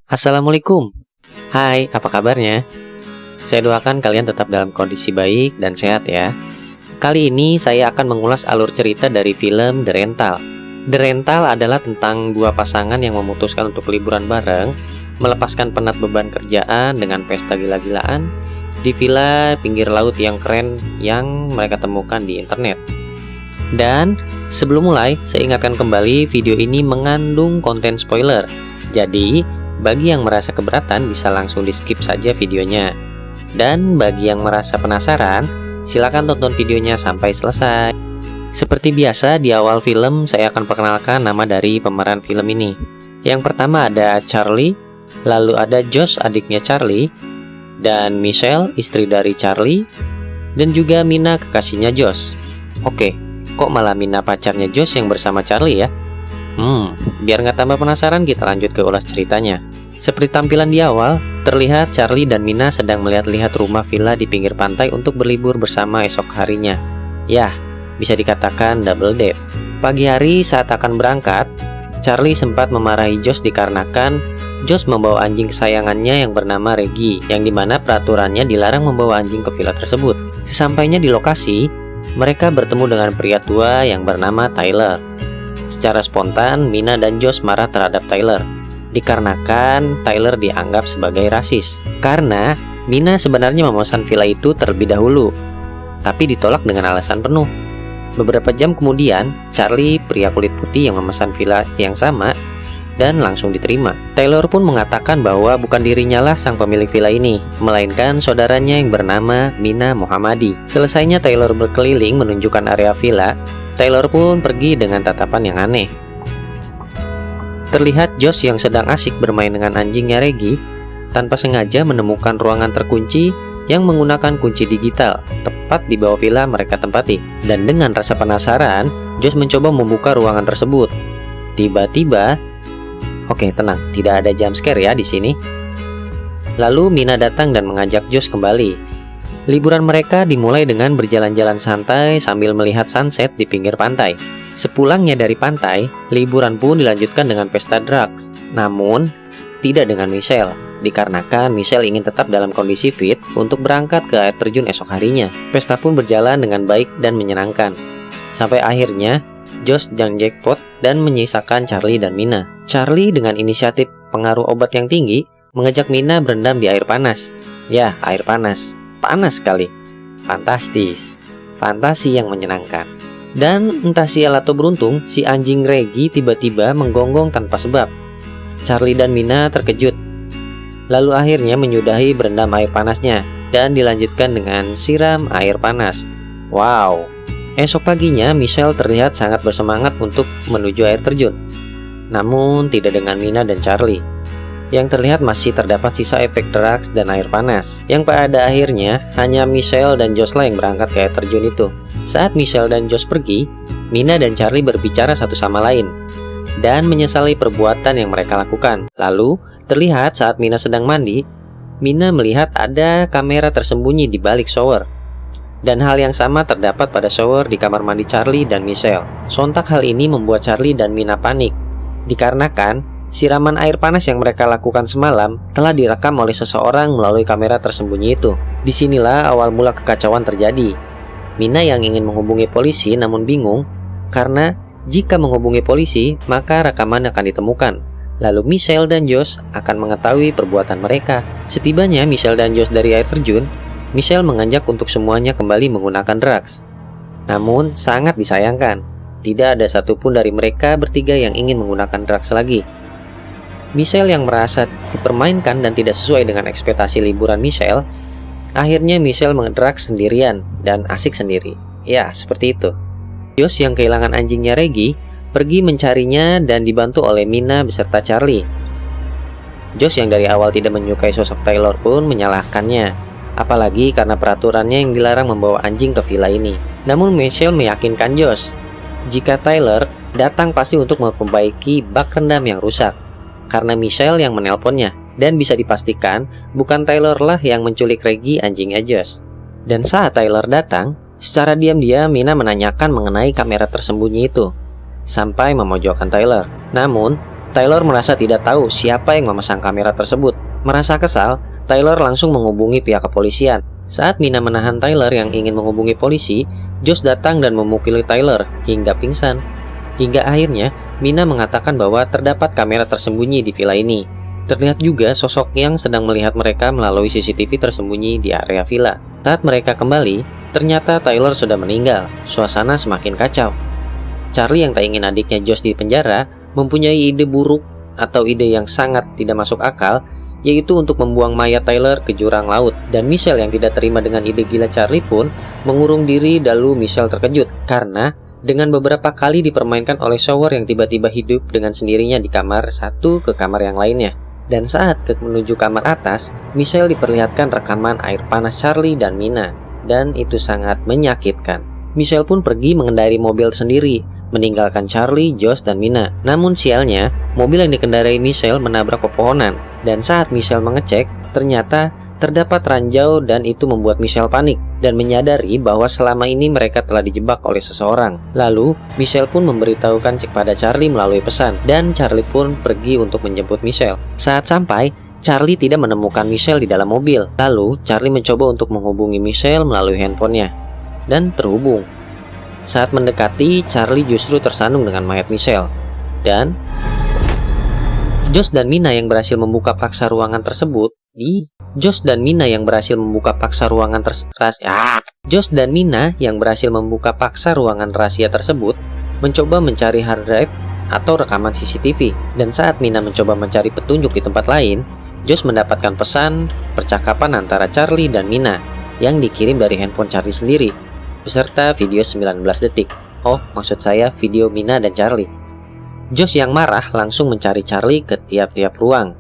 Assalamualaikum. Hai, apa kabarnya? Saya doakan kalian tetap dalam kondisi baik dan sehat ya. Kali ini saya akan mengulas alur cerita dari film The Rental. The Rental adalah tentang dua pasangan yang memutuskan untuk liburan bareng, melepaskan penat beban kerjaan dengan pesta gila-gilaan di villa pinggir laut yang keren yang mereka temukan di internet. Dan sebelum mulai, saya ingatkan kembali video ini mengandung konten spoiler. Jadi, bagi yang merasa keberatan bisa langsung di skip saja videonya. Dan bagi yang merasa penasaran, silakan tonton videonya sampai selesai. Seperti biasa, di awal film saya akan perkenalkan nama dari pemeran film ini. Yang pertama ada Charlie, lalu ada Josh adiknya Charlie, dan Michelle istri dari Charlie, dan juga Mina kekasihnya Josh. Oke, kok malah Mina pacarnya Josh yang bersama Charlie ya? Biar nggak tambah penasaran, kita lanjut ke ulas ceritanya. Seperti tampilan di awal, terlihat Charlie dan Mina sedang melihat-lihat rumah villa di pinggir pantai untuk berlibur bersama esok harinya. Yah, bisa dikatakan double date. Pagi hari saat akan berangkat, Charlie sempat memarahi Josh dikarenakan Josh membawa anjing kesayangannya yang bernama Reggie, yang dimana peraturannya dilarang membawa anjing ke villa tersebut. Sesampainya di lokasi, mereka bertemu dengan pria tua yang bernama Tyler. Secara spontan, Mina dan Josh marah terhadap Tyler, dikarenakan Tyler dianggap sebagai rasis. Karena Mina sebenarnya memesan villa itu terlebih dahulu, tapi ditolak dengan alasan penuh. Beberapa jam kemudian, Charlie, pria kulit putih yang memesan villa yang sama, dan langsung diterima. Tyler pun mengatakan bahwa bukan dirinya lah sang pemilik villa ini, melainkan saudaranya yang bernama Mina Mohammadi. Selesainya Tyler berkeliling menunjukkan area villa, Tyler pun pergi dengan tatapan yang aneh. Terlihat Josh yang sedang asik bermain dengan anjingnya Reggie, tanpa sengaja menemukan ruangan terkunci yang menggunakan kunci digital, tepat di bawah villa mereka tempati. Dan dengan rasa penasaran, Josh mencoba membuka ruangan tersebut. Tiba-tiba, oke, tenang, tidak ada jump scare ya di sini. Lalu Mina datang dan mengajak Josh kembali. Liburan mereka dimulai dengan berjalan-jalan santai sambil melihat sunset di pinggir pantai. Sepulangnya dari pantai, liburan pun dilanjutkan dengan pesta drugs. Namun, tidak dengan Michelle, dikarenakan Michelle ingin tetap dalam kondisi fit untuk berangkat ke air terjun esok harinya. Pesta pun berjalan dengan baik dan menyenangkan. Sampai akhirnya, Josh dan jackpot dan menyisakan Charlie dan Mina. Charlie dengan inisiatif pengaruh obat yang tinggi mengajak Mina berendam di air panas. Ya, air panas. Panas sekali. Fantastis. Fantasi yang menyenangkan. Dan entah sial atau beruntung, si anjing Reggie tiba-tiba menggonggong tanpa sebab. Charlie dan Mina terkejut. Lalu akhirnya menyudahi berendam air panasnya dan dilanjutkan dengan siram air panas. Wow. Esok paginya, Michelle terlihat sangat bersemangat untuk menuju air terjun. Namun, tidak dengan Mina dan Charlie. Yang terlihat masih terdapat sisa efek drugs dan air panas. Yang pada akhirnya, hanya Michelle dan Josh lah yang berangkat ke air terjun itu. Saat Michelle dan Josh pergi, Mina dan Charlie berbicara satu sama lain dan menyesali perbuatan yang mereka lakukan. Lalu, terlihat saat Mina sedang mandi, Mina melihat ada kamera tersembunyi di balik shower. Dan hal yang sama terdapat pada shower di kamar mandi Charlie dan Michelle. Sontak hal ini membuat Charlie dan Mina panik, dikarenakan siraman air panas yang mereka lakukan semalam telah direkam oleh seseorang melalui kamera tersembunyi itu. Disinilah awal mula kekacauan terjadi. Mina yang ingin menghubungi polisi namun bingung, karena jika menghubungi polisi maka rekaman akan ditemukan. Lalu Michelle dan Josh akan mengetahui perbuatan mereka. Setibanya Michelle dan Josh dari air terjun, Michelle mengajak untuk semuanya kembali menggunakan drugs. Namun, sangat disayangkan, tidak ada satupun dari mereka bertiga yang ingin menggunakan drugs lagi. Michelle yang merasa dipermainkan dan tidak sesuai dengan ekspektasi liburan Michelle, akhirnya Michelle mengedrugs sendirian dan asik sendiri. Ya, seperti itu. Josh yang kehilangan anjingnya Reggie, pergi mencarinya dan dibantu oleh Mina beserta Charlie. Josh yang dari awal tidak menyukai sosok Tyler pun menyalahkannya, apalagi karena peraturannya yang dilarang membawa anjing ke villa ini. Namun Michelle meyakinkan Josh, jika Tyler datang pasti untuk memperbaiki bak rendam yang rusak, karena Michelle yang menelponnya, dan bisa dipastikan bukan Tyler lah yang menculik Reggie anjingnya Josh. Dan saat Tyler datang, secara diam-diam Mina menanyakan mengenai kamera tersembunyi itu, sampai memojokkan Tyler. Namun, Tyler merasa tidak tahu siapa yang memasang kamera tersebut. Merasa kesal, Tyler langsung menghubungi pihak kepolisian. Saat Mina menahan Tyler yang ingin menghubungi polisi, Josh datang dan memukuli Tyler hingga pingsan. Hingga akhirnya, Mina mengatakan bahwa terdapat kamera tersembunyi di villa ini. Terlihat juga sosok yang sedang melihat mereka melalui CCTV tersembunyi di area villa. Saat mereka kembali, ternyata Tyler sudah meninggal. Suasana semakin kacau. Charlie yang tak ingin adiknya Josh di penjara mempunyai ide buruk atau ide yang sangat tidak masuk akal, yaitu untuk membuang mayat Tyler ke jurang laut. Dan Michelle yang tidak terima dengan ide gila Charlie pun mengurung diri. Lalu Michelle terkejut karena dengan beberapa kali dipermainkan oleh shower yang tiba-tiba hidup dengan sendirinya di kamar satu ke kamar yang lainnya. Dan saat menuju kamar atas, Michelle diperlihatkan rekaman air panas Charlie dan Mina, dan itu sangat menyakitkan. Michelle pun pergi mengendarai mobil sendiri, meninggalkan Charlie, Josh, dan Mina. Namun sialnya, mobil yang dikendarai Michelle menabrak pepohonan, dan saat Michelle mengecek, ternyata terdapat ranjau dan itu membuat Michelle panik dan menyadari bahwa selama ini mereka telah dijebak oleh seseorang. Lalu, Michelle pun memberitahukan kepada Charlie melalui pesan dan Charlie pun pergi untuk menjemput Michelle. Saat sampai, Charlie tidak menemukan Michelle di dalam mobil. Lalu, Charlie mencoba untuk menghubungi Michelle melalui handphonenya dan terhubung. Saat mendekati, Charlie justru tersandung dengan mayat Michelle. Dan Josh dan Mina yang berhasil membuka paksa ruangan tersebut Josh dan Mina yang berhasil membuka paksa ruangan rahasia tersebut mencoba mencari hard drive atau rekaman CCTV. Dan saat Mina mencoba mencari petunjuk di tempat lain, Josh mendapatkan pesan percakapan antara Charlie dan Mina yang dikirim dari handphone Charlie sendiri beserta video 19 detik. Oh, maksud saya video Mina dan Charlie. Josh yang marah langsung mencari Charlie ke tiap-tiap ruang.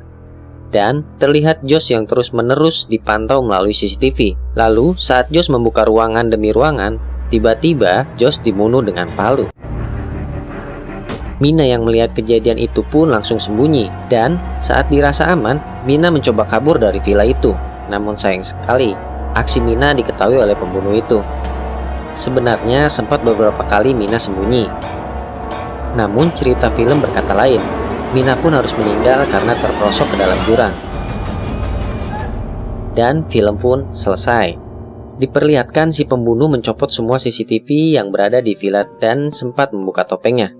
Dan terlihat Josh yang terus-menerus dipantau melalui CCTV. Lalu saat Josh membuka ruangan demi ruangan, tiba-tiba Josh dibunuh dengan palu. Mina yang melihat kejadian itu pun langsung sembunyi. Dan saat dirasa aman, Mina mencoba kabur dari villa itu. Namun sayang sekali, aksi Mina diketahui oleh pembunuh itu. Sebenarnya sempat beberapa kali Mina sembunyi. Namun cerita film berkata lain. Mina pun harus meninggal karena terperosok ke dalam jurang. Dan film pun selesai. Diperlihatkan si pembunuh mencopot semua CCTV yang berada di villa dan sempat membuka topengnya.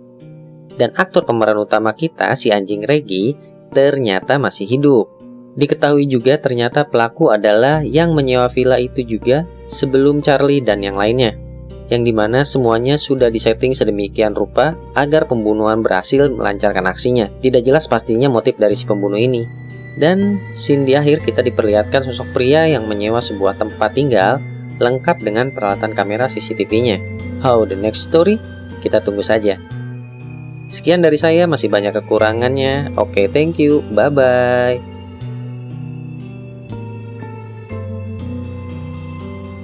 Dan aktor pemeran utama kita, si anjing Reggie, ternyata masih hidup. Diketahui juga ternyata pelaku adalah yang menyewa villa itu juga sebelum Charlie dan yang lainnya. Yang dimana semuanya sudah disetting sedemikian rupa agar pembunuhan berhasil melancarkan aksinya. Tidak jelas pastinya motif dari si pembunuh ini. Dan scene di akhir kita diperlihatkan sosok pria yang menyewa sebuah tempat tinggal lengkap dengan peralatan kamera CCTV-nya. How the next story? Kita tunggu saja. Sekian dari saya, masih banyak kekurangannya. Oke, thank you. Bye-bye.